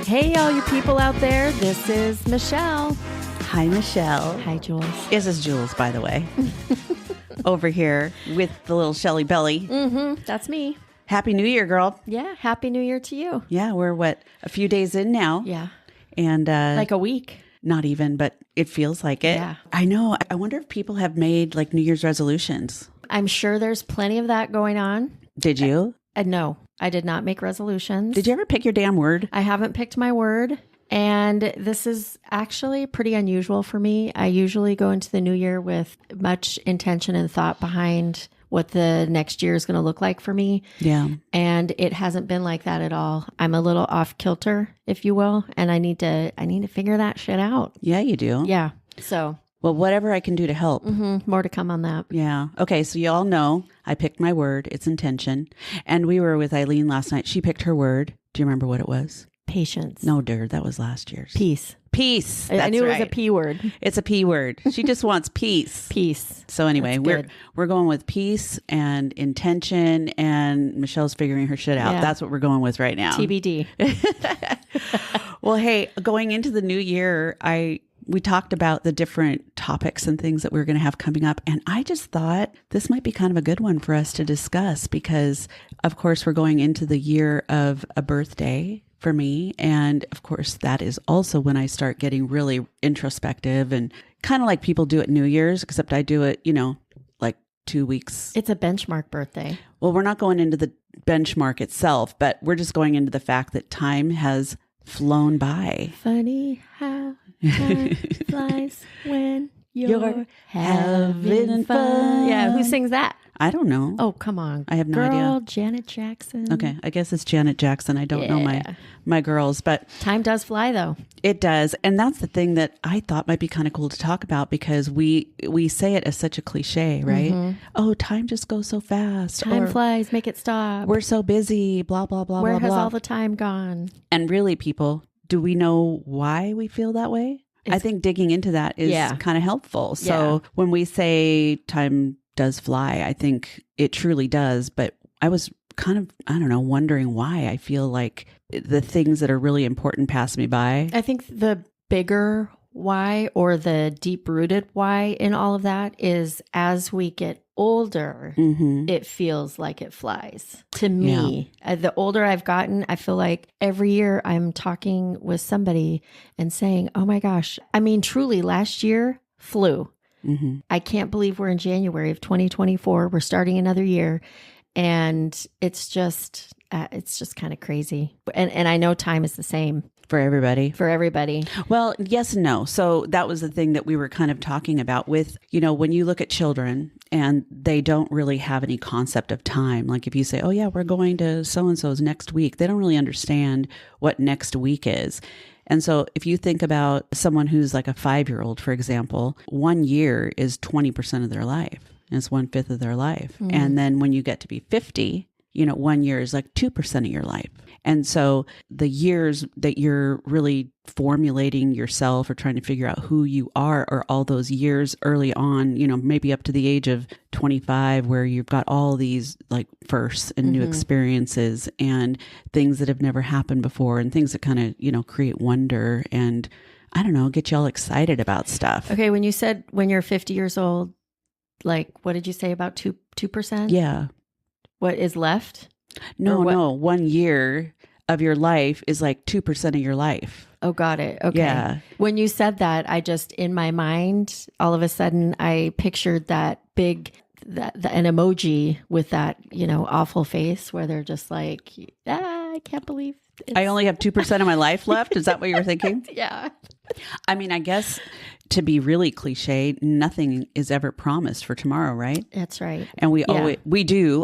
Hey, all you people out there. This is Michelle. Hi, Michelle. Hi, Jules. This is Jules, by the way. Over here with the little Shelly belly. Mm-hmm. That's me. Happy New Year, girl. Yeah. Happy New Year to you. Yeah, we're a few days in now. Yeah. And Like a week. not even, but it feels like it. Yeah. I know. I wonder if people have made like New Year's resolutions. I'm sure there's plenty of that going on. Did you? No, I did not make resolutions. Did you ever pick your damn word? I haven't picked my word. And this is actually pretty unusual for me. I usually go into the new year with much intention and thought behind what the next year is going to look like for me. Yeah. And it hasn't been like that at all. I'm a little off kilter, if you will, and I need to figure that shit out. Yeah, you do. Yeah. So, Well, whatever I can do to help. more to come on that. Yeah. Okay. So you all know I picked my word. It's intention. And we were with Eileen last night. She picked her word. Do you remember what it was? Patience. No, dear. That was last year's. Peace. Peace. I knew That's it was a right. P word. It's a P word. She just wants peace. Peace. So anyway, That's good. we're going with peace and intention, and Michelle's figuring her shit out. Yeah. That's what we're going with right now. TBD. Well, hey, going into the new year, we talked about the different topics and things that we were going to have coming up, and I just thought this might be kind of a good one for us to discuss because, of course, we're going into the year of a birthday for me. And of course, that is also when I start getting really introspective and kind of like people do at New Year's, except I do it, like 2 weeks. It's a benchmark birthday. Well, we're not going into the benchmark itself, but we're just going into the fact that time has flown by. Funny how time flies when you're having fun. Yeah, who sings that? I don't know. Oh, come on. I have no Girl, idea. Janet Jackson. Okay, I guess it's Janet Jackson. I don't know my girls, but Time does fly, though. it does. And that's the thing that I thought might be kind of cool to talk about because we say it as such a cliche, right? Oh, time just goes so fast. Time Or, flies, make it stop. we're so busy, blah, blah, blah, Where blah, has blah. all the time gone? And really, people, do we know why we feel that way? I think digging into that is kind of helpful. So when we say time does fly, I think it truly does. But I was kind of, I don't know, wondering why I feel like the things that are really important pass me by. I think the bigger why or the deep-rooted why in all of that is as we get older, it feels like it flies. To me, the older I've gotten, I feel like every year I'm talking with somebody and saying, oh my gosh, I mean, truly last year flew. I can't believe we're in January of 2024. We're starting another year. And it's just kind of crazy. And I know time is the same. For everybody. For everybody. Well, yes and no. So that was the thing that we were kind of talking about with, when you look at children and they don't really have any concept of time. Like if you say, oh yeah, we're going to so-and-so's next week, they don't really understand what next week is. And so if you think about someone who's like a 5-year-old, for example, 1 year is 20% of their life. And it's 1/5 of their life. And then when you get to be 50, 1 year is like 2% of your life. And so the years that you're really formulating yourself or trying to figure out who you are all those years early on, maybe up to the age of 25 where you've got all these like firsts and new experiences and things that have never happened before and things that kind of, create wonder and I don't know, get you all excited about stuff. Okay. When you said when you're 50 years old, like, what did you say about 2%? Yeah. What is left? No. 1 year of your life is like 2% of your life. Oh, got it. Okay. Yeah. When you said that, I just, in my mind, all of a sudden, I pictured that big, an emoji with that, awful face where they're just like, I can't believe I only have 2% of my life left. Is that what you were thinking? Yeah. I mean, I guess to be really cliche, nothing is ever promised for tomorrow, right? That's right. And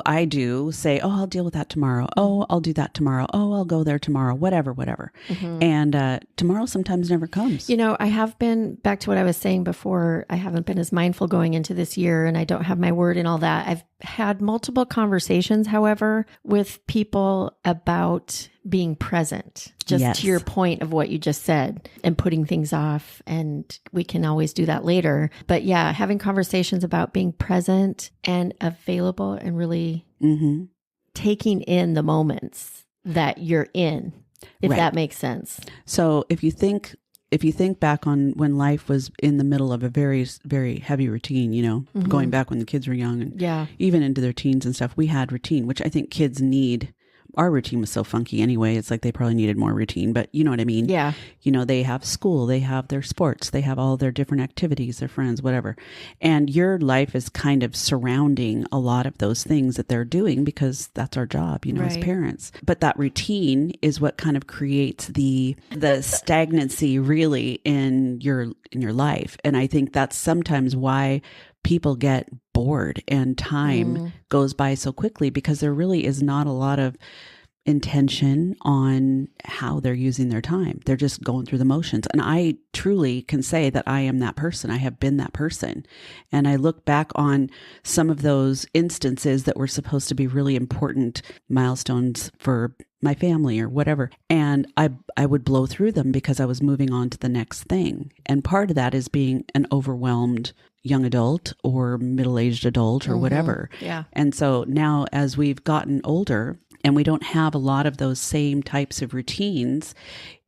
I do say, oh, I'll deal with that tomorrow. Oh, I'll do that tomorrow. Oh, I'll go there tomorrow, whatever. And tomorrow sometimes never comes. I have been, back to what I was saying before, I haven't been as mindful going into this year and I don't have my word and all that. I've had multiple conversations, however, with people about being present, just to your point of what you just said, and putting things off. And we can always do that later. But yeah, having conversations about being present and available and really taking in the moments that you're in. if Right. that makes sense. So if you think back on when life was in the middle of a very, very heavy routine, going back when the kids were young and even into their teens and stuff, we had routine, which I think kids need. Our routine was so funky anyway. It's like they probably needed more routine, but you know what I mean? Yeah. They have school, they have their sports, they have all their different activities, their friends, whatever. And your life is kind of surrounding a lot of those things that they're doing because that's our job, as parents. But that routine is what kind of creates the stagnancy really in your life. And I think that's sometimes why people get bored and time goes by so quickly because there really is not a lot of intention on how they're using their time. They're just going through the motions. And I truly can say that I am that person. I have been that person. And I look back on some of those instances that were supposed to be really important milestones for my family or whatever. And I would blow through them because I was moving on to the next thing. And part of that is being an overwhelmed young adult or middle-aged adult or whatever. Yeah. And so now as we've gotten older and we don't have a lot of those same types of routines,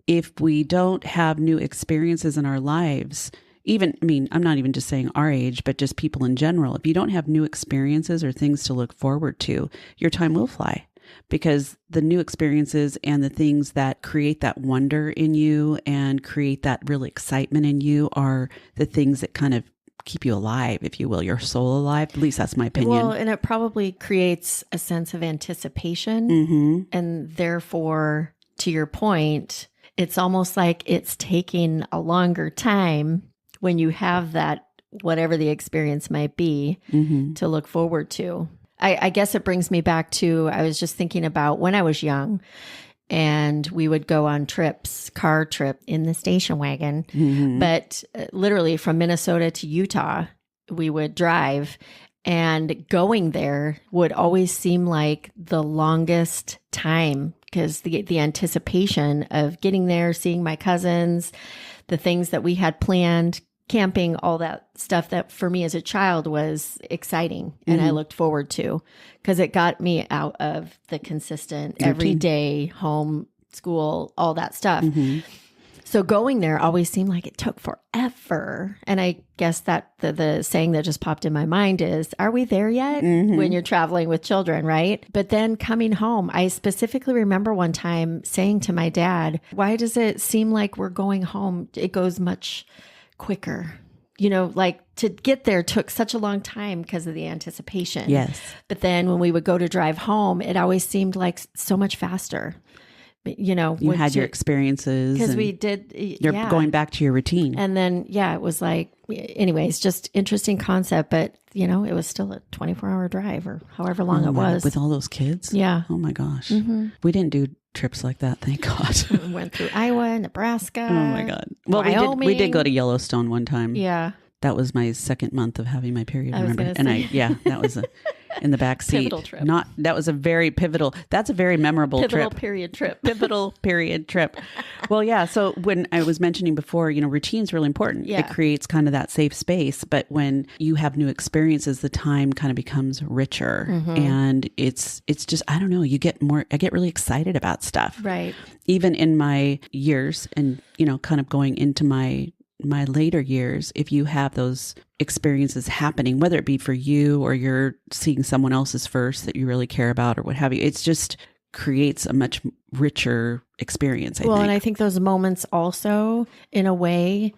if we don't have new experiences in our lives, I'm not even just saying our age, but just people in general, if you don't have new experiences or things to look forward to, your time will fly. Because the new experiences and the things that create that wonder in you and create that real excitement in you are the things that kind of keep you alive, if you will, your soul alive. At least that's my opinion. Well, and it probably creates a sense of anticipation. And therefore, to your point, it's almost like it's taking a longer time when you have that, whatever the experience might be, to look forward to. I guess it brings me back to, I was just thinking about when I was young and we would go on trips, car trip in the station wagon, but literally from Minnesota to Utah, we would drive, and going there would always seem like the longest time because the anticipation of getting there, seeing my cousins, the things that we had planned, camping, all that stuff that for me as a child was exciting and I looked forward to because it got me out of the consistent everyday home, school, all that stuff. So going there always seemed like it took forever. And I guess that the saying that just popped in my mind is, are we there yet? When you're traveling with children, right? But then coming home, I specifically remember one time saying to my dad, why does it seem like we're going home? It goes much quicker. Like to get there took such a long time because of the anticipation. Yes. But then when we would go to drive home, it always seemed like so much faster. But, you had your experiences. Because we did. You're going back to your routine. And then, it was like, anyways, just interesting concept. But, it was still a 24-hour drive or however long it was. With all those kids? Yeah. Oh my gosh. We didn't do trips like that, thank God. We went through Iowa, Nebraska. Oh my God. Well, Wyoming. we did go to Yellowstone one time. Yeah. That was my second month of having my period. I was remember? gonna say. That was in the back seat. Pivotal trip. That was a very pivotal. That's a very memorable Pivotal trip. period trip. Pivotal period trip. Well, yeah. So when I was mentioning before, routine's really important. Yeah. It creates kind of that safe space. But when you have new experiences, the time kind of becomes richer, and it's just, I don't know. I get really excited about stuff. Right. Even in my years, and kind of going into my later years, if you have those experiences happening, whether it be for you or you're seeing someone else's first that you really care about or what have you, it's just creates a much richer experience, I think. And I think those moments also, in a way,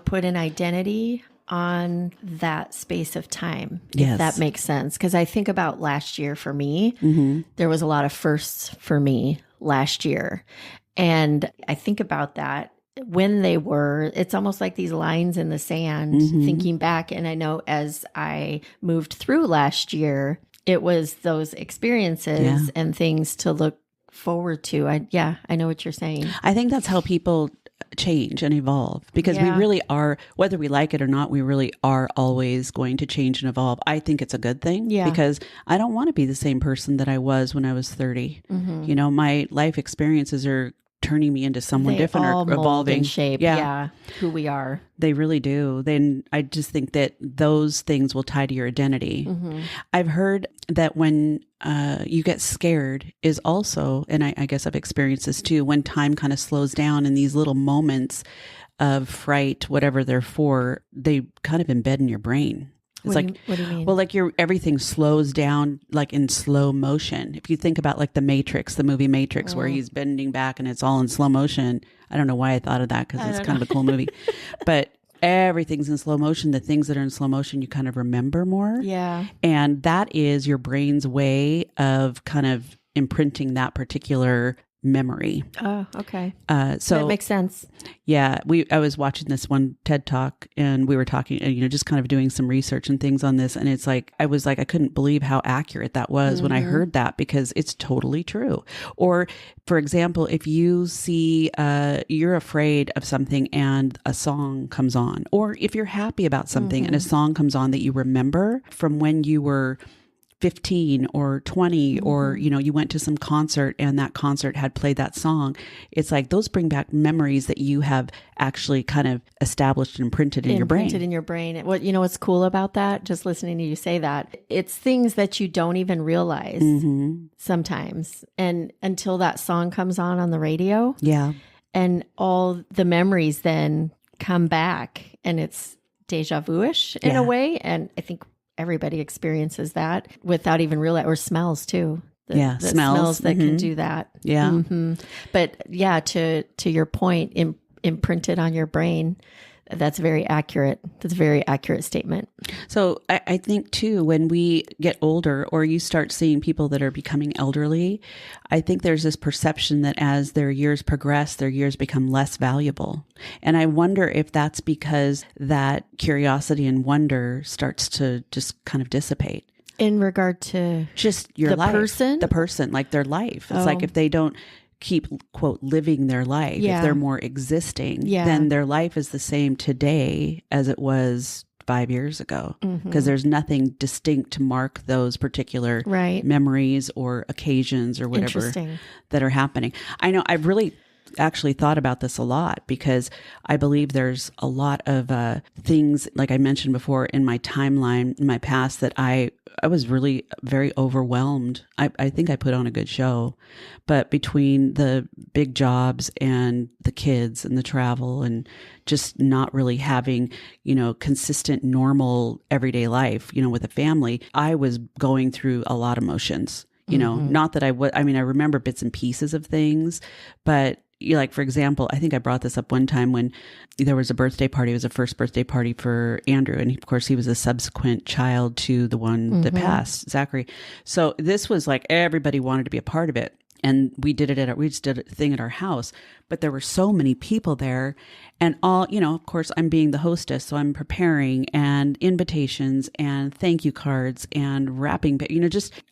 put an identity on that space of time, if that makes sense. Because I think about last year for me, there was a lot of firsts for me last year. And I think about that. When they were, it's almost like these lines in the sand, thinking back. And I know as I moved through last year, it was those experiences and things to look forward to. I know what you're saying. I think that's how people change and evolve, because we really are, whether we like it or not, we really are always going to change and evolve. I think it's a good thing because I don't want to be the same person that I was when I was 30. My life experiences are turning me into someone they different all or mold evolving. and shape, yeah, who we are. They really do. Then I just think that those things will tie to your identity. Mm-hmm. I've heard that when you get scared is also, and I guess I've experienced this too, when time kind of slows down and these little moments of fright, whatever they're for, they kind of embed in your brain. It's What do you mean? Well, like everything slows down like in slow motion. If you think about like the Matrix, the movie Matrix, where he's bending back and it's all in slow motion. I don't know why I thought of that because it's kind of a cool movie, but everything's in slow motion. The things that are in slow motion, you kind of remember more. Yeah. And that is your brain's way of kind of imprinting that particular memory. Oh, okay. So that makes sense. Yeah, I was watching this one TED Talk and we were talking, just kind of doing some research and things on this. And it's like, I was like, I couldn't believe how accurate that was when I heard that, because it's totally true. Or for example, if you see, you're afraid of something and a song comes on, or if you're happy about something and a song comes on that you remember from when you were 15 or 20, or, you went to some concert and that concert had played that song. It's like those bring back memories that you have actually kind of established and imprinted in your brain. Imprinted in your brain. What's cool about that, just listening to you say that, it's things that you don't even realize sometimes. And until that song comes on the radio. Yeah. And all the memories then come back, and it's deja vu-ish in a way. And I think everybody experiences that without even realizing, or smells too. The smells that can do that. Yeah. Mm-hmm. But yeah, to your point, imprinted on your brain, that's very accurate. That's a very accurate statement. So I think too, when we get older, or you start seeing people that are becoming elderly, I think there's this perception that as their years progress, their years become less valuable. And I wonder if that's because that curiosity and wonder starts to just kind of dissipate. In regard to just your the life, person, like their life. It's like if they don't keep, quote, living their life, if they're more existing, then their life is the same today as it was 5 years ago, because there's nothing distinct to mark those particular memories or occasions or whatever that are happening. I know I've really actually thought about this a lot, because I believe there's a lot of things, like I mentioned before, in my timeline, in my past, that I was really very overwhelmed. I think I put on a good show, but between the big jobs and the kids and the travel and just not really having, consistent, normal, everyday life, with a family, I was going through a lot of emotions. Not that I remember bits and pieces of things, but like, for example, I think I brought this up one time when there was a birthday party. It was a first birthday party for Andrew. And of course, he was a subsequent child to the one that passed, Zachary. So this was like, everybody wanted to be a part of it. And we did it we just did a thing at our house, but there were so many people there, and all, of course I'm being the hostess. So I'm preparing and invitations and thank you cards and wrapping,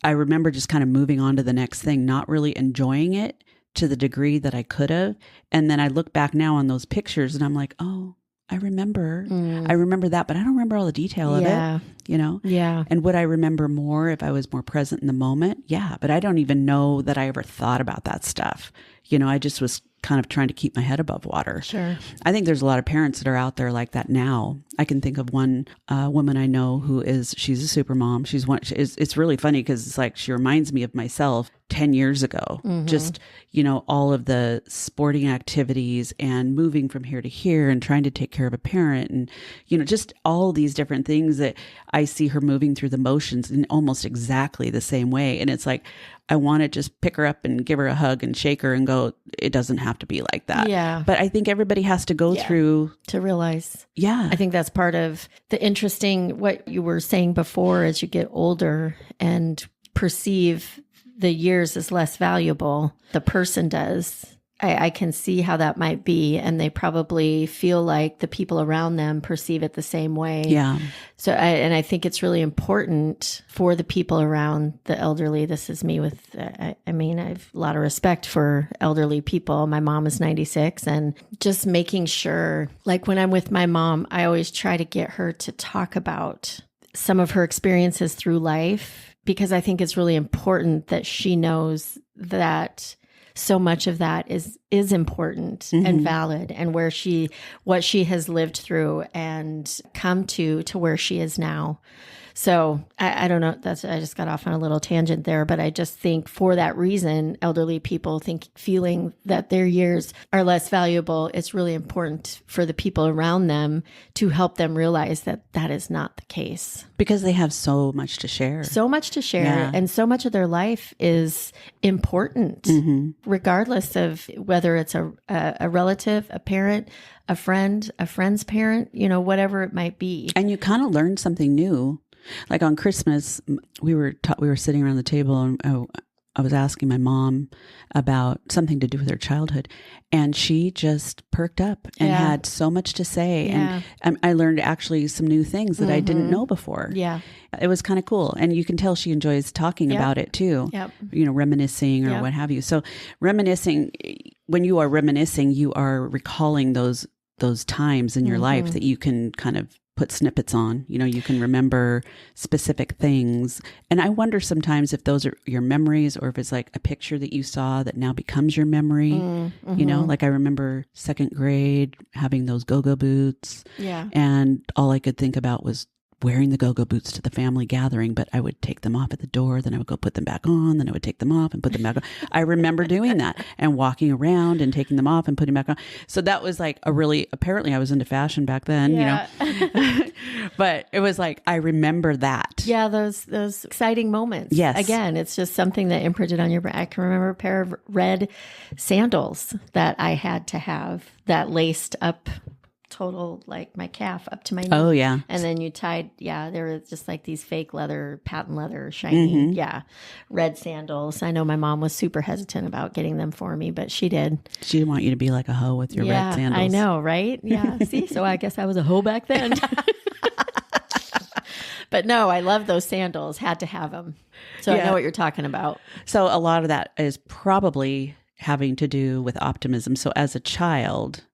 I remember just kind of moving on to the next thing, not really enjoying it to the degree that I could have. And then I look back now on those pictures and I'm like, oh, I remember that, but I don't remember all the detail of it, Yeah. And would I remember more if I was more present in the moment? Yeah. But I don't even know that I ever thought about that stuff. I just was kind of trying to keep my head above water. Sure. I think there's a lot of parents that are out there like that now. I can think of one woman I know she's a super mom. It's really funny because it's like, she reminds me of myself 10 years ago, just, all of the sporting activities and moving from here to here and trying to take care of a parent and, just all these different things that I see her moving through the motions in almost exactly the same way. And it's like, I want to just pick her up and give her a hug and shake her and go, it doesn't have to be like that. Yeah. But I think everybody has to go through to realize. Yeah. I think that's part of the interesting, what you were saying before, as you get older and perceive the years as less valuable, the person does. I can see how that might be. And they probably feel like the people around them perceive it the same way. Yeah. So, I think it's really important for the people around the elderly. This is me with, I have a lot of respect for elderly people. My mom is 96, and just making sure, like when I'm with my mom, I always try to get her to talk about some of her experiences through life, because I think it's really important that she knows that so much of that is important and valid, and what she has lived through and come to where she is now. So I don't know, I just got off on a little tangent there, but I just think for that reason, elderly people feeling that their years are less valuable, it's really important for the people around them to help them realize that that is not the case. Because they have so much to share. So much to share. And so much of their life is important, regardless of whether it's a relative, a parent, a friend, a friend's parent, whatever it might be. And you kind of learn something new. Like on Christmas, we were sitting around the table, and I was asking my mom about something to do with her childhood, and she just perked up and had so much to say. And I learned actually some new things that I didn't know before. Yeah. It was kind of cool. And you can tell she enjoys talking about it too, reminiscing or what have you. So reminiscing, when you are reminiscing, you are recalling those times in your life that you can kind of put snippets on. You can remember specific things. And I wonder sometimes if those are your memories, or if it's like a picture that you saw that now becomes your memory. Like I remember second grade having those go-go boots. Yeah. And all I could think about was wearing the go-go boots to the family gathering, but I would take them off at the door, then I would go put them back on, then I would take them off and put them back on. I remember doing that and walking around and taking them off and putting them back on. So that was like apparently I was into fashion back then, but it was like, I remember that. Yeah. Those exciting moments. Yes. Again, it's just something that imprinted on your brain. I can remember a pair of red sandals that I had to have that laced up total, like my calf up to my knee. Oh yeah. And then you tied, they were just like these fake patent leather, shiny, red sandals. I know my mom was super hesitant about getting them for me, but she did. She didn't want you to be like a hoe with your red sandals. I know, right? Yeah. See, so I guess I was a hoe back then. But no, I love those sandals. Had to have them. So I know what you're talking about. So a lot of that is probably having to do with optimism. So as a child,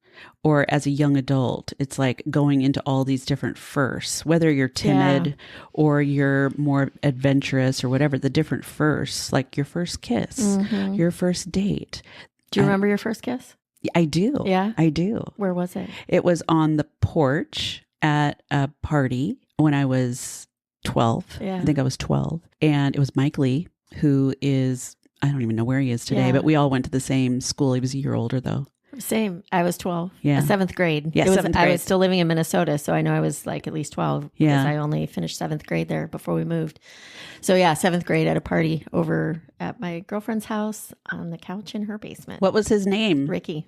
or as a young adult, it's like going into all these different firsts, whether you're timid or you're more adventurous or whatever, the different firsts, like your first kiss, your first date. Do you remember your first kiss? I do. Yeah? I do. Where was it? It was on the porch at a party when I was 12. Yeah. I think I was 12. And it was Mike Lee, who is, I don't even know where he is today, but we all went to the same school. He was a year older though. Same. I was 12. Yeah. Seventh grade. Yeah, seventh grade. I was still living in Minnesota, so I know I was like at least 12 because I only finished seventh grade there before we moved. So yeah, seventh grade at a party over at my girlfriend's house on the couch in her basement. What was his name? Ricky.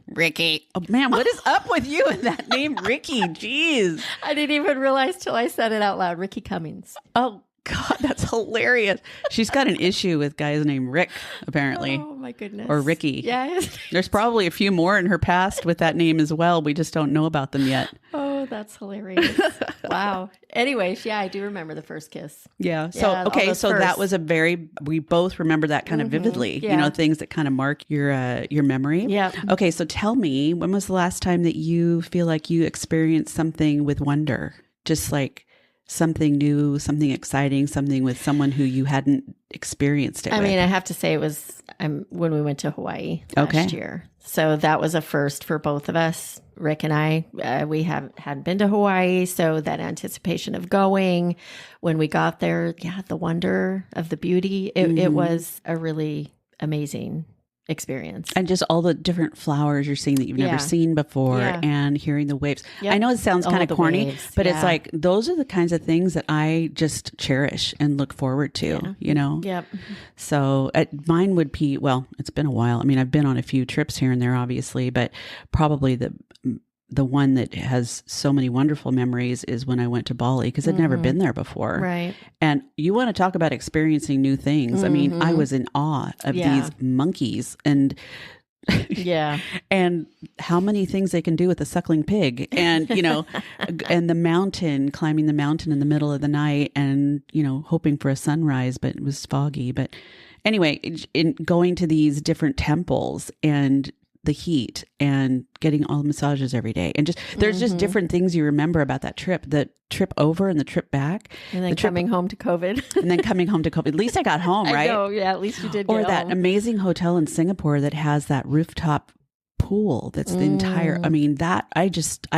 Oh man, what is up with you and that name, Ricky? Jeez. I didn't even realize till I said it out loud. Ricky Cummings. Oh God, that's hilarious. She's got an issue with guys named Rick, apparently. Oh my goodness. Or Ricky. Yeah. There's probably a few more in her past with that name as well. We just don't know about them yet. Oh, that's hilarious. Wow. Anyways, I do remember the first kiss. Yeah. So, okay. So that was we both remember that kind of vividly, things that kind of mark your memory. Yeah. Okay. So tell me, when was the last time that you feel like you experienced something with wonder? Just like something new, something exciting, something with someone who you hadn't experienced it with. I have to say it was when we went to Hawaii last year. So that was a first for both of us. Rick and I, we hadn't been to Hawaii. So that anticipation of going, when we got there, the wonder of the beauty, it was a really amazing experience. And just all the different flowers you're seeing that you've never seen before and hearing the waves. Yep. I know it sounds kind of corny, but it's like, those are the kinds of things that I just cherish and look forward to, Yep. So mine would be, it's been a while. I mean, I've been on a few trips here and there, obviously, but probably the one that has so many wonderful memories is when I went to Bali, because I'd never been there before. Right. And you want to talk about experiencing new things. I mean, I was in awe of these monkeys and and how many things they can do with a suckling pig, and and the mountain, climbing the mountain in the middle of the night, and hoping for a sunrise, but it was foggy. But anyway, in going to these different temples and the heat and getting all the massages every day. And just, there's just different things you remember about that trip, the trip over and the trip back. And then coming home to COVID. And then coming home to COVID. At least I got home, right? I know, yeah, at least you did Or get that home. amazing hotel in Singapore that has that rooftop pool that's the entire, I mean, that I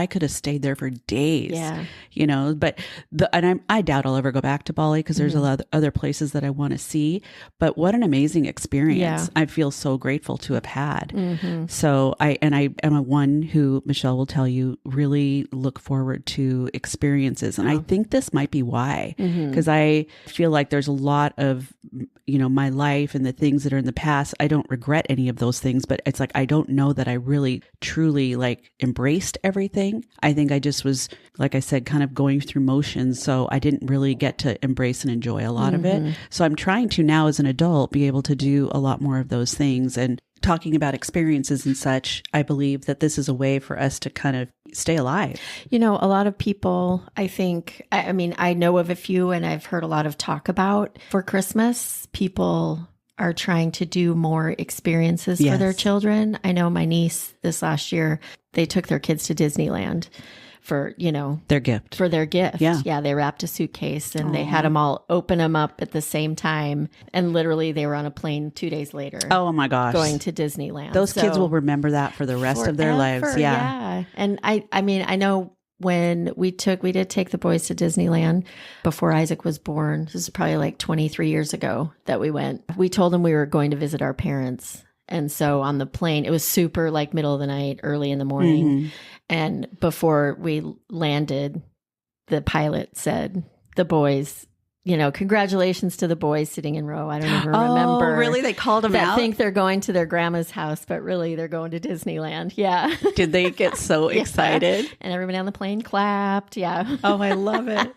could have stayed there for days. Yeah. You know, but I doubt I'll ever go back to Bali because there's a lot of other places that I want to see. But what an amazing experience. Yeah. I feel so grateful to have had. So I am a one who, Michele will tell you, really look forward to experiences. And I think this might be why, because I feel like there's a lot of, you know, my life and the things that are in the past. I don't regret any of those things, but it's like, I don't know that I really truly like embraced everything. I think I just was, like I said, kind of going through motions. So I didn't really get to embrace and enjoy a lot of it. So I'm trying to now as an adult be able to do a lot more of those things. And talking about experiences and such, I believe that this is a way for us to kind of stay alive. You know, a lot of people, I think, I mean, I know of a few and I've heard a lot of talk about for Christmas, people are trying to do more experiences for their children. I know my niece this last year, they took their kids to Disneyland for, you know, their gift. For their gift. Yeah. Yeah. They wrapped a suitcase and they had them all open them up at the same time. And literally they were on a plane 2 days later. Oh my gosh. Going to Disneyland. Those kids will remember that for the rest of their lives. Yeah. And I mean, I know when we did take the boys to Disneyland before Isaac was born. This is probably like 23 years ago that we went. We told them we were going to visit our parents. And so on the plane, it was super like middle of the night, early in the morning. And before we landed, the pilot said, the boys, you know, congratulations to the boys sitting in row. I don't even remember. Oh, really? They called them that out? think they're going to their grandma's house, but really they're going to Disneyland. Yeah. Did they get so excited? And everybody on the plane clapped. Yeah. Oh, I love it.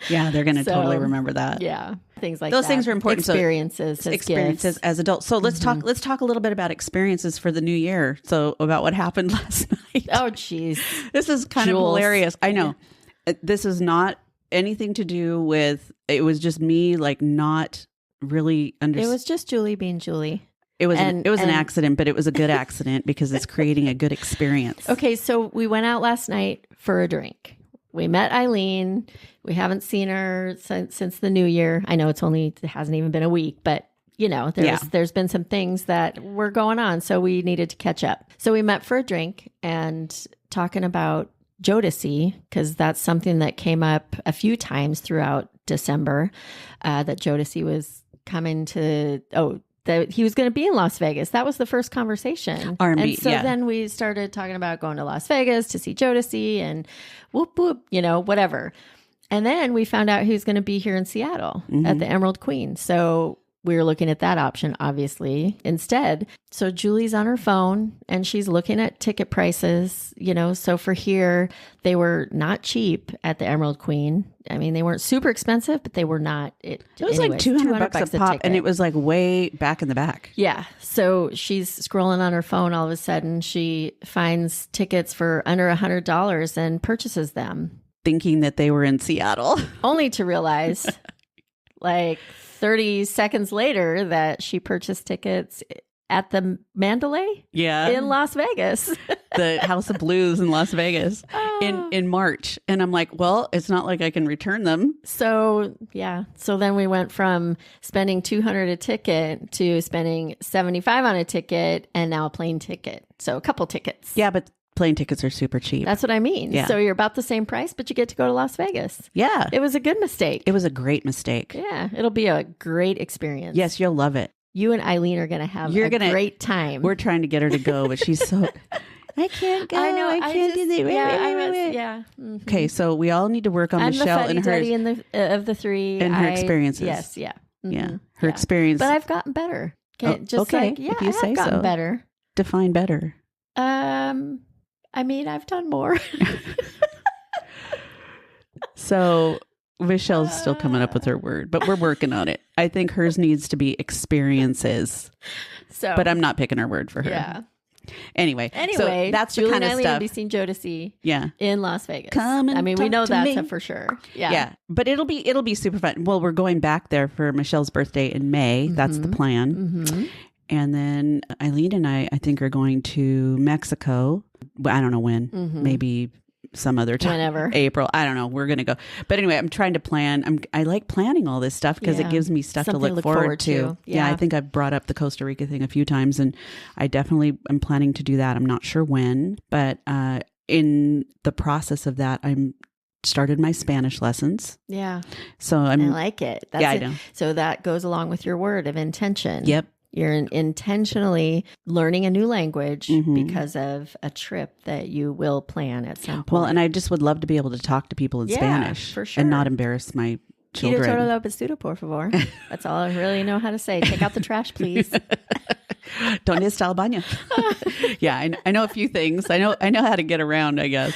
Yeah, they're going to totally remember that. Yeah. Things like those that. things are important. Experiences, experiences as adults. So let's talk a little bit about experiences for the new year. So about what happened last night. Oh, geez. This is kind of hilarious. I know. This is not anything to do with, it was just me like not really understanding. It was just Julie being Julie. It was an accident, but it was a good accident because it's creating a good experience. Okay, so we went out last night for a drink. We met Eileen. We haven't seen her since the new year. I know it hasn't even been a week, but you know, there's been some things that were going on, so we needed to catch up. So we met for a drink and talking about Jodeci, because that's something that came up a few times throughout December, that Jodeci was coming to, that he was going to be in Las Vegas. That was the first conversation. R&B, and so then we started talking about going to Las Vegas to see Jodeci and whoop, whoop, you know, whatever. And then we found out he was going to be here in Seattle at the Emerald Queen. So we were looking at that option, obviously, instead. So Julie's on her phone and she's looking at ticket prices, you know. So for here, they were not cheap at the Emerald Queen. I mean, they weren't super expensive, but they were not. It was like $200 a pop, and it was like way back in the back. Yeah. So she's scrolling on her phone. All of a sudden, she finds tickets for under $100 and purchases them, thinking that they were in Seattle, only to realize, like 30 seconds later, that she purchased tickets at the Mandalay in Las Vegas. The House of Blues in Las Vegas in March. And I'm like, well, it's not like I can return them. So, yeah. So then we went from spending $200 a ticket to spending $75 on a ticket and now a plane ticket. So a couple tickets. Yeah, but plane tickets are super cheap. That's what I mean. Yeah. So you're about the same price, but you get to go to Las Vegas. Yeah. It was a good mistake. It was a great mistake. Yeah. It'll be a great experience. Yes, you'll love it. You and Eileen are going to have a great time. We're trying to get her to go, but she's so... I can't go. I know. I can't do that. Yeah. Mm-hmm. Okay, so we all need to work on Michele and her... of the three. And her experiences. Yes, yeah. Mm-hmm. Yeah, her experience. But I've gotten better. If you say I've gotten better. Define better. I mean, I've done more. So Michele's still coming up with her word, but we're working on it. I think hers needs to be experiences. So, but I'm not picking her word for her. Yeah. Anyway, so that's Julie the kind and of Eileen stuff. will be seeing Jodeci. Yeah. In Las Vegas. Come and we know that's me. for sure. Yeah. Yeah. But it'll be super fun. Well, we're going back there for Michelle's birthday in May. That's the plan. And then Eileen and I think, are going to Mexico. I don't know when, maybe some other time. Whenever. April. I don't know. We're going to go. But anyway, I'm trying to plan. I like planning all this stuff because it gives me stuff Something to look forward to. Yeah. I think I've brought up the Costa Rica thing a few times, and I definitely am planning to do that. I'm not sure when, but in the process of that, I'm started my Spanish lessons. Yeah. So I like it. That's I it. know. So that goes along with your word of intention. Yep. You're intentionally learning a new language because of a trip that you will plan at some point. Well, and I just would love to be able to talk to people in Spanish for sure. and not embarrass my children. Tiro todo lo vestido, por favor. That's all I really know how to say. Take out the trash, please. ¿Dónde está el baño? Yeah, I know a few things. I know how to get around, I guess.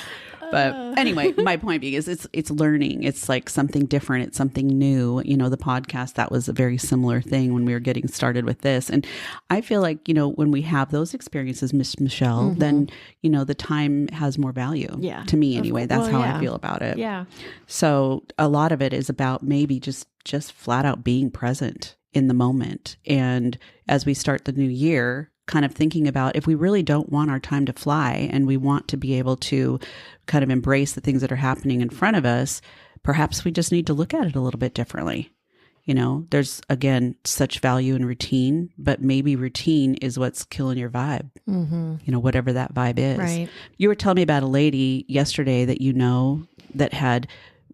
But anyway, my point being is it's learning. It's like something different. It's something new. You know, the podcast, that was a very similar thing when we were getting started with this. And I feel like, you know, when we have those experiences, Miss Michele, then, you know, the time has more value. Yeah. To me anyway. That's how I feel about it. Yeah. So a lot of it is about maybe just flat out being present in the moment. And as we start the new year, kind of thinking about if we really don't want our time to fly and we want to be able to kind of embrace the things that are happening in front of us, perhaps we just need to look at it a little bit differently. You know, there's, again, such value in routine, but maybe routine is what's killing your vibe, you know, whatever that vibe is. Right. You were telling me about a lady yesterday that you know that had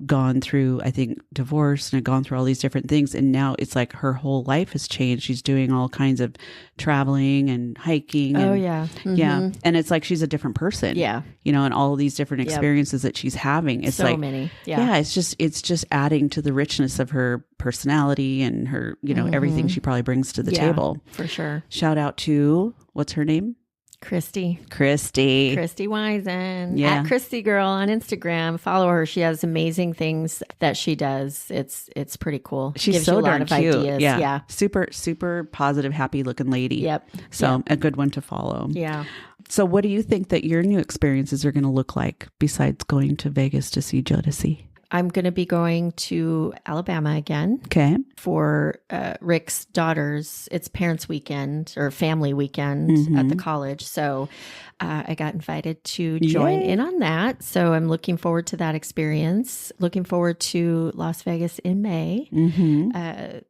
gone through, I think, divorce and had gone through all these different things. And now it's like her whole life has changed. She's doing all kinds of traveling and hiking. Oh, and, yeah. Yeah. And it's like she's a different person. Yeah. You know, and all of these different experiences that she's having. It's so like many. Yeah. Yeah. It's just adding to the richness of her personality and her, you know, everything she probably brings to the table. For sure. Shout out to, what's her name? Christy Wisen. Yeah. At Christy Girl on Instagram. Follow her. She has amazing things that she does. It's pretty cool. She's Gives so you a lot darn of cute. ideas. Yeah. Super positive, happy looking lady. Yep. So a good one to follow. Yeah. So what do you think that your new experiences are going to look like besides going to Vegas to see Jodeci? I'm going to be going to Alabama again. Okay. For Rick's daughter's, it's parents' weekend or family weekend at the college. So I got invited to join in on that. So I'm looking forward to that experience. Looking forward to Las Vegas in May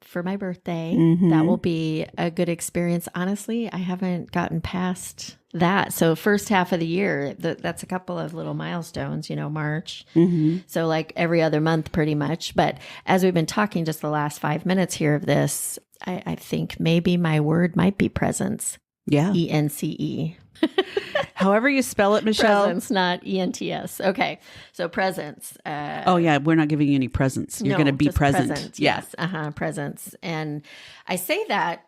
for my birthday. That will be a good experience. Honestly, I haven't gotten past that. So first half of the year, that's a couple of little milestones, you know, March. So like every other month pretty much. But as we've been talking just the last 5 minutes here of this, I think maybe my word might be presence. Yeah. ENCE. However you spell it, Michele. Presence, not ENTS. Okay. So presence. Oh yeah. We're not giving you any presents. You're going to be present. Yes. Presence. And I say that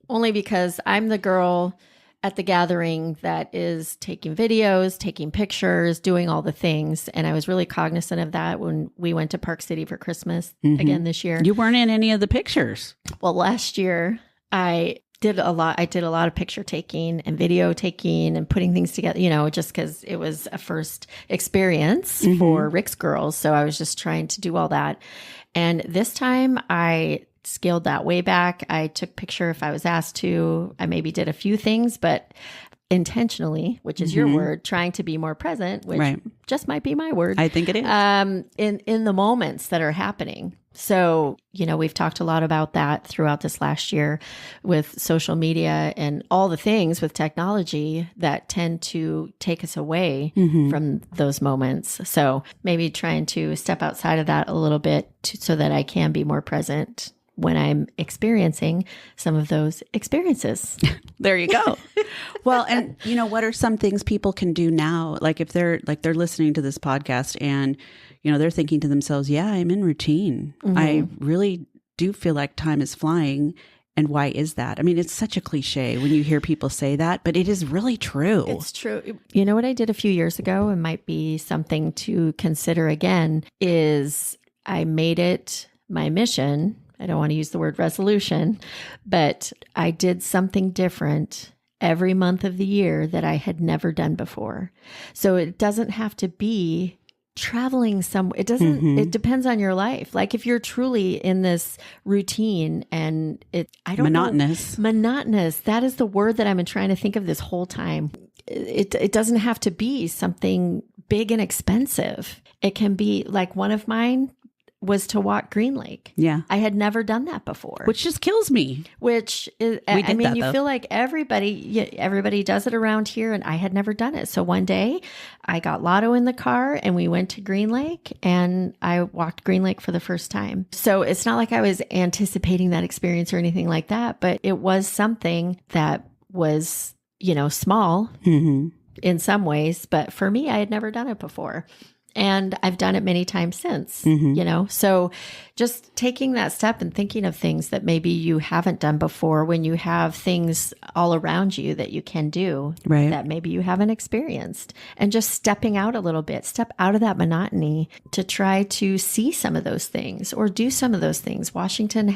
only because I'm the girl at the gathering that is taking videos, taking pictures, doing all the things. And I was really cognizant of that when we went to Park City for Christmas again this year. You weren't in any of the pictures. Well, last year I did a lot of picture taking and video taking and putting things together, you know, just because it was a first experience for Rick's girls. So I was just trying to do all that. And this time I scaled that way back. I took picture if I was asked to. I maybe did a few things, but intentionally, which is your word, trying to be more present, which just might be my word. I think it is. In the moments that are happening. So, you know, we've talked a lot about that throughout this last year with social media and all the things with technology that tend to take us away from those moments. So maybe trying to step outside of that a little bit so that I can be more present when I'm experiencing some of those experiences. There you go. Well, and you know, what are some things people can do now? Like if they're listening to this podcast and, you know, they're thinking to themselves, yeah, I'm in routine. I really do feel like time is flying. And why is that? I mean, it's such a cliche when you hear people say that, but it is really true. It's true. You know what I did a few years ago, and might be something to consider again, is I made it my mission. I don't want to use the word resolution, but I did something different every month of the year that I had never done before. So it doesn't have to be traveling somewhere. It doesn't, it depends on your life. Like if you're truly in this routine and I don't know. Monotonous. That is the word that I've been trying to think of this whole time. It doesn't have to be something big and expensive. It can be like one of mine was to walk Green Lake. Yeah. I had never done that before. Which just kills me. Which is, you feel like everybody does it around here, and I had never done it. So one day I got Lotto in the car and we went to Green Lake and I walked Green Lake for the first time. So it's not like I was anticipating that experience or anything like that, but it was something that was, small in some ways. But for me, I had never done it before. And I've done it many times since, so just taking that step and thinking of things that maybe you haven't done before when you have things all around you that you can do that maybe you haven't experienced, and just stepping out a little bit, step out of that monotony to try to see some of those things or do some of those things. Washington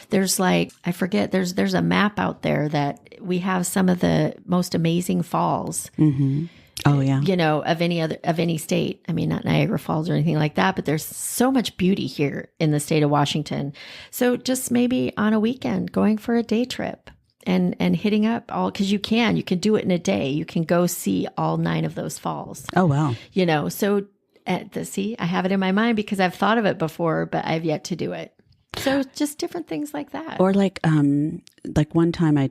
there's a map out there that we have some of the most amazing falls. Oh yeah. Of any state. I mean, not Niagara Falls or anything like that, but there's so much beauty here in the state of Washington. So just maybe on a weekend, going for a day trip and hitting up because you can do it in a day. You can go see all 9 of those falls. Oh, wow. So I have it in my mind because I've thought of it before, but I've yet to do it. So just different things like that. Or like one time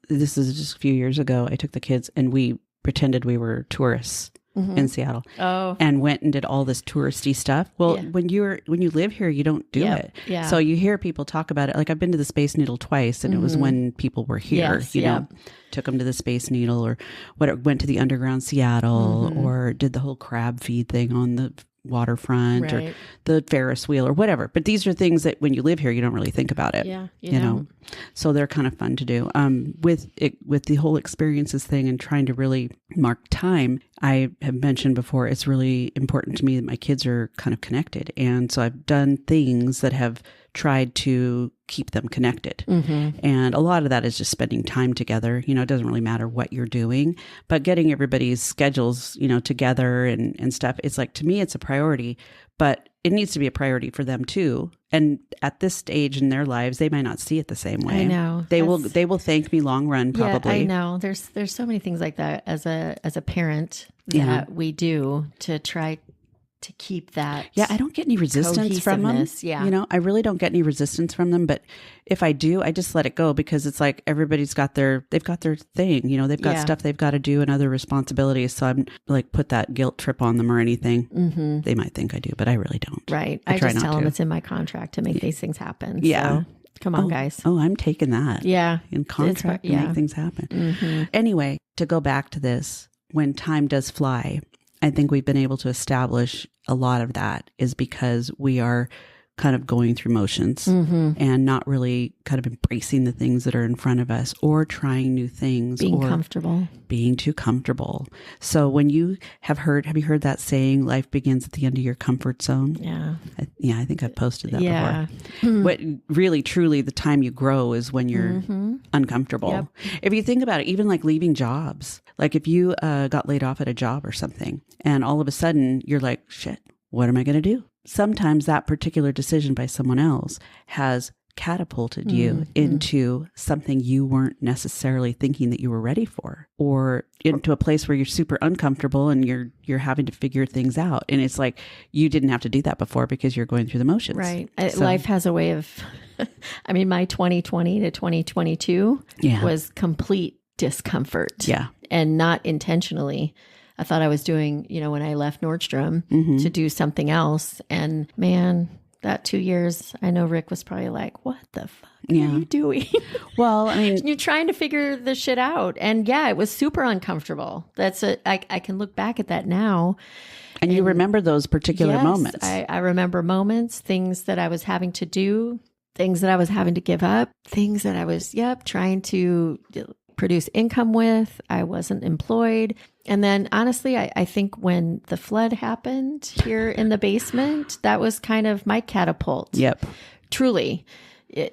this is just a few years ago, I took the kids and we pretended we were tourists in Seattle and went and did all this touristy stuff. Well, when you live here, you don't do it. Yeah. So you hear people talk about it. Like I've been to the Space Needle twice and it was when people were here, took them to the Space Needle or went to the Underground Seattle or did the whole crab feed thing on the waterfront or the Ferris wheel or whatever. But these are things that when you live here, you don't really think about it. Yeah. You know, so they're kind of fun to do. With the whole experiences thing and trying to really mark time, I have mentioned before, it's really important to me that my kids are kind of connected. And so I've done things that have tried to keep them connected. And a lot of that is just spending time together. It doesn't really matter what you're doing, but getting everybody's schedules, together and stuff. It's like, to me, it's a priority, but it needs to be a priority for them too. And at this stage in their lives, they might not see it the same way. I know. They will thank me long run, probably. Yeah, I know. There's so many things like that as a parent that we do to try to keep that. Yeah, I don't get any resistance from them. Yeah. I really don't get any resistance from them. But if I do, I just let it go because it's like everybody's got they've got their thing. They've got stuff they've got to do and other responsibilities. So I'm like, put that guilt trip on them or anything. They might think I do, but I really don't. Right. I just tell them it's in my contract to make these things happen. Yeah. So, come on, guys. Oh, I'm taking that. Yeah. In contract to make things happen. Anyway, to go back to this, when time does fly, I think we've been able to establish a lot of that is because we are kind of going through motions and not really kind of embracing the things that are in front of us or trying new things being or comfortable, being too comfortable. So when you have you heard that saying, life begins at the end of your comfort zone? I think I've posted that before. What really, truly the time you grow is when you're uncomfortable. Yep. If you think about it, even like leaving jobs, like if you got laid off at a job or something and all of a sudden you're like, shit, what am I going to do? Sometimes that particular decision by someone else has catapulted you into something you weren't necessarily thinking that you were ready for, or into a place where you're super uncomfortable and you're having to figure things out. And it's like, you didn't have to do that before because you're going through the motions. Right. Life has a way of, my 2020 to 2022 was complete discomfort. Yeah. And not intentionally. I thought I was doing, when I left Nordstrom to do something else. And man, that 2 years, I know Rick was probably like, what the fuck are you doing? Well, you're trying to figure this shit out. And it was super uncomfortable. I can look back at that now. And you remember those particular moments. I remember moments, things that I was having to do, things that I was having to give up, things that I was, trying to produce income with. I wasn't employed. And then honestly, I think when the flood happened here in the basement, that was kind of my catapult. Yep. Truly,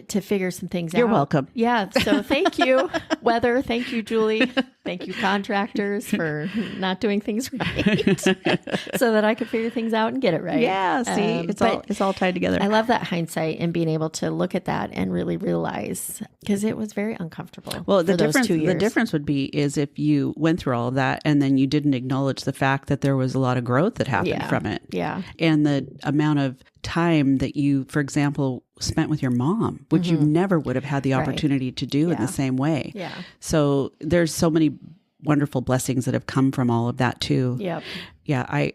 to figure some things out. You're welcome. Yeah. So thank you, weather. Thank you, Julie. Thank you, contractors, for not doing things right so that I could figure things out and get it right. Yeah, see, it's all tied together. I love that hindsight and being able to look at that and really realize, because it was very uncomfortable. Well, the difference would be is if you went through all of that and then you didn't acknowledge the fact that there was a lot of growth that happened from it. Yeah. And the amount of time that you, for example, spent with your mom, which you never would have had the opportunity to do in the same way. Yeah. So there's so many wonderful blessings that have come from all of that too. Yep. Yeah.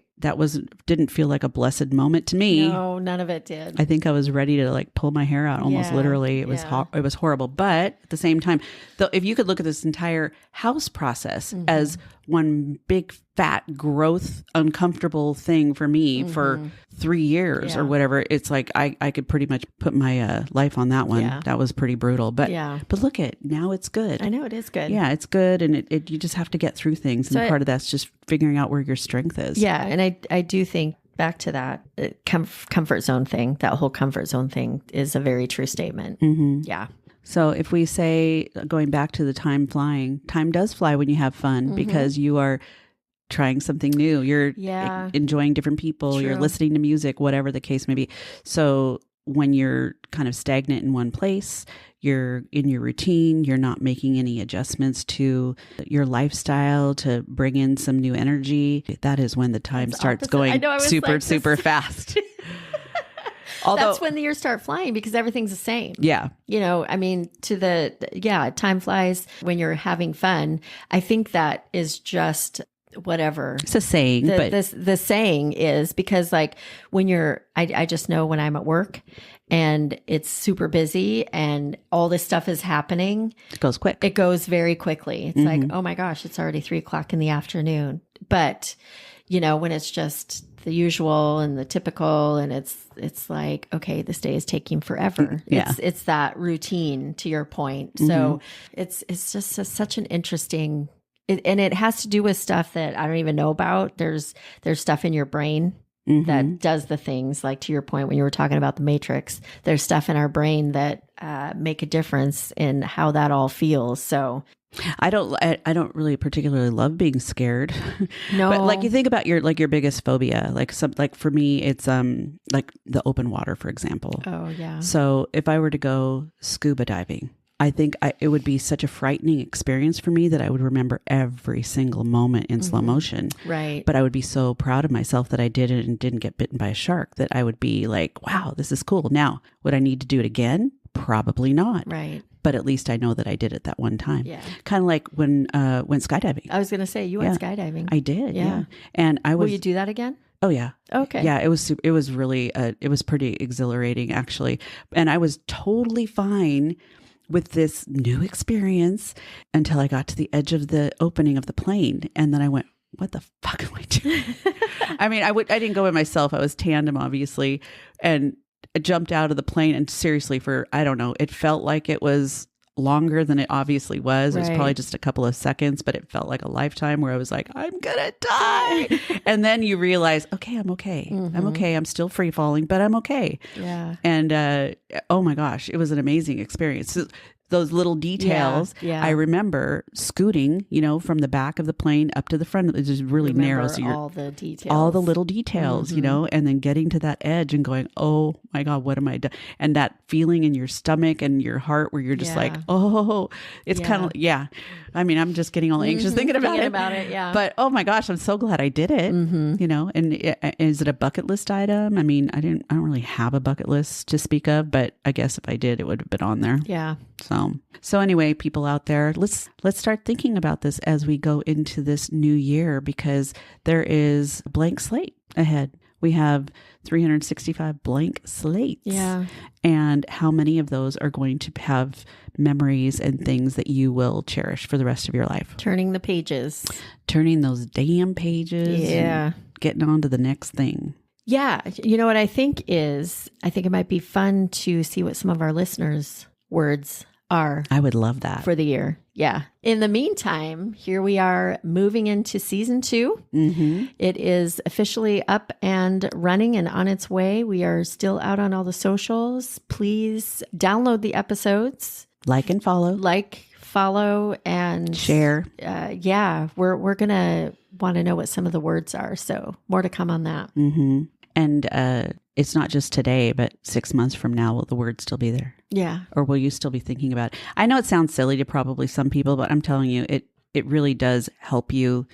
Didn't feel like a blessed moment to me. No, none of it did. I think I was ready to like pull my hair out almost literally. It was it was horrible. But at the same time, though, if you could look at this entire house process as one big fat growth, uncomfortable thing for me for 3 years or whatever, it's like I could pretty much put my life on that one. Yeah. That was pretty brutal. But but look at now, it's good. I know it is good. Yeah, it's good, and it you just have to get through things, and part of that's just figuring out where your strength is. Yeah, and I do think back to that comfort zone thing. That whole comfort zone thing is a very true statement. Yeah. So if we say, going back to the time flying, time does fly when you have fun because you are trying something new. You're enjoying different people. True. You're listening to music, whatever the case may be. So when you're kind of stagnant in one place, you're in your routine, you're not making any adjustments to your lifestyle to bring in some new energy. That is when the time starts going super fast. Although, that's when the years start flying because everything's the same. Yeah. You know, I mean, time flies when you're having fun. I think that is just whatever. It's a saying. The saying is because like when I just know when I'm at work and it's super busy and all this stuff is happening. It goes quick. It goes very quickly. It's like, oh my gosh, it's already 3:00 in the afternoon. But, you know, when it's just the usual and the typical and it's like, okay, this day is taking forever. Yeah. It's that routine, to your point. So it's just such an interesting, and it has to do with stuff that I don't even know about. There's stuff in your brain that does the things, like to your point when you were talking about the Matrix, there's stuff in our brain that make a difference in how that all feels. So I don't really particularly love being scared. No. But like you think about your biggest phobia, like for me, it's like the open water, for example. Oh yeah. So if I were to go scuba diving, I think it would be such a frightening experience for me that I would remember every single moment in slow motion. Right. But I would be so proud of myself that I did it and didn't get bitten by a shark that I would be like, wow, this is cool. Now, would I need to do it again? Probably not. Right. But at least I know that I did it that one time. Yeah. Kind of like when skydiving. I was going to say, you went skydiving. I did. Yeah. And I was. Will you do that again? Oh yeah. Okay. Yeah. It was really, it was pretty exhilarating actually. And I was totally fine with this new experience until I got to the edge of the opening of the plane. And then I went, what the fuck am I doing? I mean, I didn't go by myself. I was tandem, obviously. And I jumped out of the plane and seriously I don't know, it felt like it was longer than it obviously was. It was probably just a couple of seconds, but it felt like a lifetime where I was like, I'm gonna die. And then you realize, okay, I'm okay. I'm okay. I'm still free falling, but I'm okay. Yeah. And oh my gosh, it was an amazing experience. Those little details. Yeah. I remember scooting, from the back of the plane up to the front. It just really narrow. So all the details. All the little details, and then getting to that edge and going, oh my God, what am I doing? And that feeling in your stomach and your heart where you're just like, oh, it's kind of, I mean, I'm just getting all anxious thinking about it. Yeah. But oh my gosh, I'm so glad I did it, and is it a bucket list item? I mean, I don't really have a bucket list to speak of, but I guess if I did, it would have been on there. Yeah. So anyway, people out there, let's start thinking about this as we go into this new year, because there is a blank slate ahead. We have 365 blank slates. Yeah. And how many of those are going to have memories and things that you will cherish for the rest of your life? Turning the pages. Turning those damn pages. Yeah. And getting on to the next thing. Yeah. You know what I think it might be fun to see what some of our listeners' words are. I would love that. For the year. Yeah. In the meantime, here we are moving into season 2. It is officially up and running and on its way. We are still out on all the socials. Please download the episodes. Like and follow. follow and share. We're going to want to know what some of the words are. So more to come on that. Mm-hmm. And it's not just today, but 6 months from now, will the word still be there? Yeah. Or will you still be thinking about it? I know it sounds silly to probably some people, but I'm telling you, it really does help you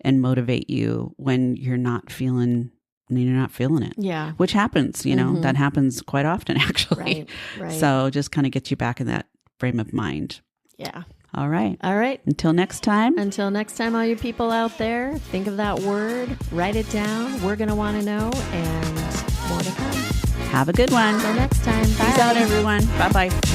and motivate you when you're not feeling it. Yeah. Which happens, that happens quite often, actually. Right. So just kind of gets you back in that frame of mind. Yeah. All right. Until next time, all you people out there, think of that word, write it down. We're going to want to know, and more to come. Have a good one. Until next time. Bye. Peace out, everyone. Bye-bye.